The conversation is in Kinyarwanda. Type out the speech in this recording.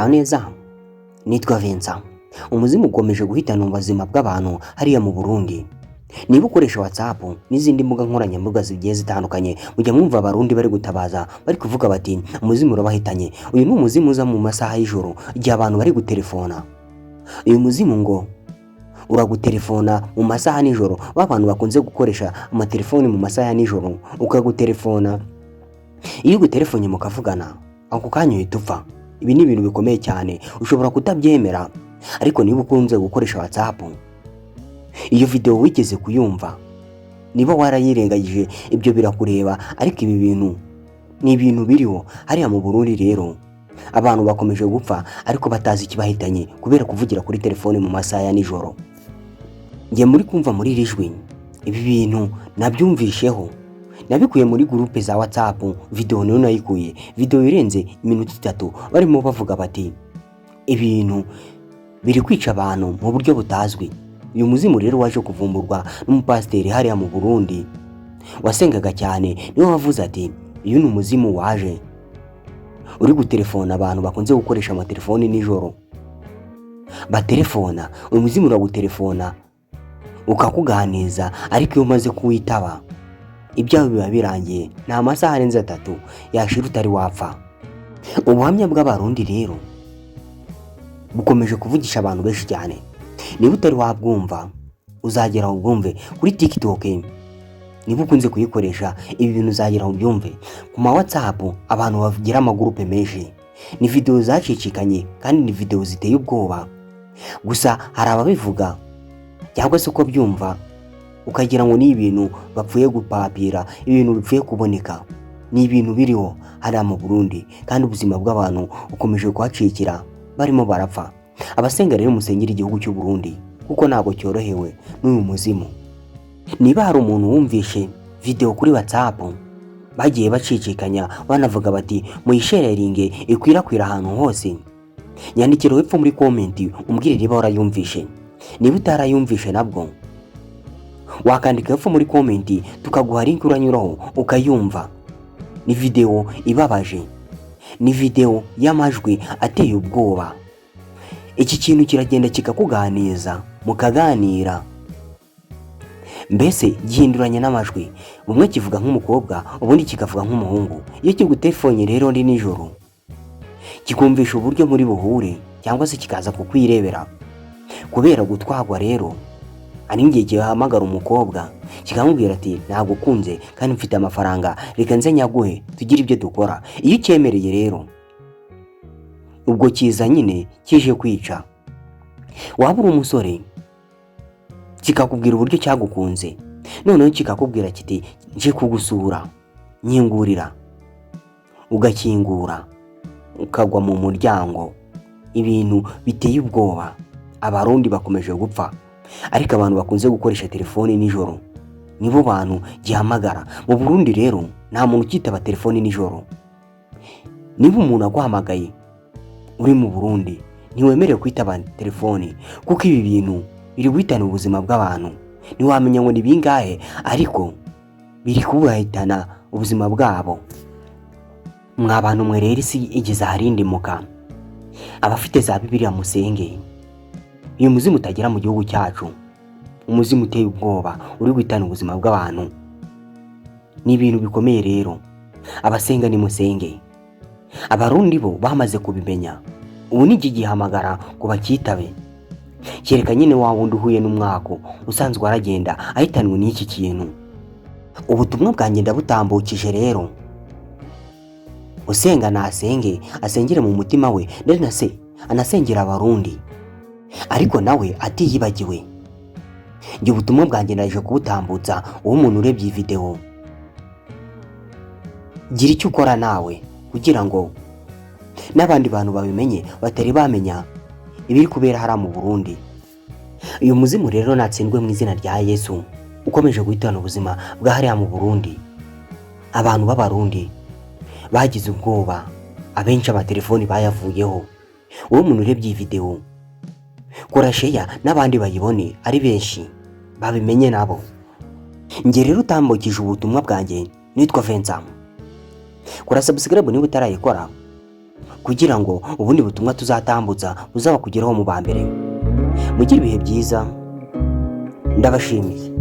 muraho neza, nitwa Vincent. Umuzimu ukomeje guhitana ubuzima bw'abantu hariya mu Burundi. Niba ukoresha WhatsApp n'izindi mbuga nkoranyambaga zigiye zitandukanye, mujya mwumva abarundi bari gutabaza, bari kuvuga bati umuzimu urabahitanye. Uyu ni umuzimu uza mu masaha y'ijoro igihe abantu bari gutelefona. Uyu muzimu ngo uragutelefona mu masaha nijoro. Abantu bakunze gukoresha amatelefoni mu masaha ya nijoro, ukagutelefona. Iyo ugutelefone mukavugana, ako kanya uhita upfa. Ibi ni ibintu bikomeye cyane, ushobora kutabyemera, ariko niba ukunze gukoresha WhatsApp, iyo video wigeze kuyumva, niba warayirengagije, ibyo birakureba. Ariko ibi bintu ni ibintu biriho hariya mu Burundi. Rero abantu bakomeje gupfa ariko batazi ikibahitanye kubera kuvugira kuri telefone mu masaha ya nijoro. Ngiye muri kumva muri rijwi, ibi bintu nabyumvisheho, nabikuye muri groupe za WhatsApp. Video niyo nayikuye, video irenze iminota 3, barimo bavuga bati ibintu biri kwica abantu mu buryo butazwi. Uyu muzimu rero waje kuvumburwa n'umupasiteri hariya mu Burundi wasengaga cyane, niwe wavuze ati uyu ni umuzimu waje uri gutelefona abantu bakunze gukoresha amatelefoni nijoro. Batelefona, uyu muzimu uragutelefona ukakuganiza, ariko iyo umaze kuwitaba ibyawe biba birangiye. Nta masaha arenze 3 yashira utari wapfa. Ubuhamya bw'abarundi rero bukomeje kuvugisha abantu benshi cyane. Niba utari wabwumva, uzagera ubwumve kuri TikTok. Niba ukunze kuyikoresha, ibi bintu uzagera ubyumve. Ku ma WhatsApp abantu bavugira amagroupe menshi, ni video zacicikanye kandi ni video ziteye ubwoba. Gusa hari ababivuga cyangwa se uko byumva ukagira ngo ni ibintu bapfuye gupapira, ibintu bipfuye kuboneka. Ni ibintu biriho hariya mu Burundi, kandi ubuzima bw'abantu ukomeje kuhacikira, barimo barapfa. Abasenga rero musengera igihugu cy'u Burundi, kuko ntabwo cyorohewe n'uyu muzimu. Niba hari umuntu wumvishe video kuri WhatsApp bagiye bacicikanya banavuga bati muyisharinge ikwirakwira ahantu hose, nyandikira hepfo muri comment umbwire niba warayumvishe. Niba utarayumvishe nabwo wakandika hepfo muri comment, tukaguha link uranyuraho ukayumva. Ni video ibabaje, ni video y'amajwi ateye ubwoba. Iki kintu kiragenda kikakuganiza, mukaganira, mbese gihinduranya n'amajwi. Bumwe kivuga nk'umukobwa, ubundi kikavuga nk'umuhungu. Iyo kigutelefone rero ndi nijoro, kikumvisha uburyo muri buhure, cyangwa se kikaza kukwirebera. Kubera gutwagwa rero, ari ngiye gihamagara umukobwa kikamubwira ati ntabwo kunze kandi mfite amafaranga, reka nze nyaguhe tugira ibyo dukora. Iyo cyemereye rero, ubwo kiza nyine kije kwica. Waba uri umusore, kikakubwira uburyo cyagukunze, noneho kikakubwira kiti nje kugusura, nyingurira. Ugakingura, ukagwa mu muryango. Ibintu biteye ubwoba. Abarundi bakomeje gupfa, ariko abantu bakunze gukoresha telefoni nijoro nibo bantu gihamagara. Mu Burundi rero nta muntu ukitaba telefoni nijoro. Niba umuntu aguhamagaye uri mu Burundi, ntiwemerewe kwitaba telefoni, kuko ibi bintu biri guhitana ubuzima bw'abantu. Ntiwamenya ngo ni bingahe, ariko biri kubahitana ubuzima bwabo. Mwa bantu mwe rero, isi igeze aharindimuka. Abafite za Bibiliya musenge. Uyu muzimu utagera mu gihugu cyacu, umuzimu uteye ubwoba uri guhitana ubuzima bw'abantu. Ni ibintu bikomeye rero. Abasenga ni musenge. Abarundi bo bamaze kubimenya, ubu ni gihamagara ngo bakitabe. Kereka nyine wa wundi uhuye n'umwako usanzwe aragenda ahitanwe n'iki kintu. Ubutumwa bwanjye ndabutambukije rero. Usenga nasenge, asengere mu mutima we, ndetse nase anasengera abarundi, ariko nawe atiyibagiwe. Ngiye ubutumwa bwanjye ndaje kubutambutsa. Uwo umuntu urebye iyi video, gira icyo ukora nawe kugira ngo n'abandi bantu babimenye batari bamenya ibiri kubera hara mu Burundi. Uyu muzimu rero natsindwe mu izina rya Yesu, ukomeje guhitana ubuzima bwa hariya mu Burundi. Abantu b'abarundi bagize ubwoba, abenshi amatelefoni bayavuyeho. Uwo umuntu urebye iyi video, kora share n'abandi bayibone ari benshi babimenye nabo. Nge rero utambukije ubutumwa bwanjye, nitwa Vincent. Kora subscribe niba utarayikora, kugira ngo ubundi butumwa tuzatambutsa buzaba kugeraho mu ba mbere. Mugire ibihe byiza, ndabashimiye.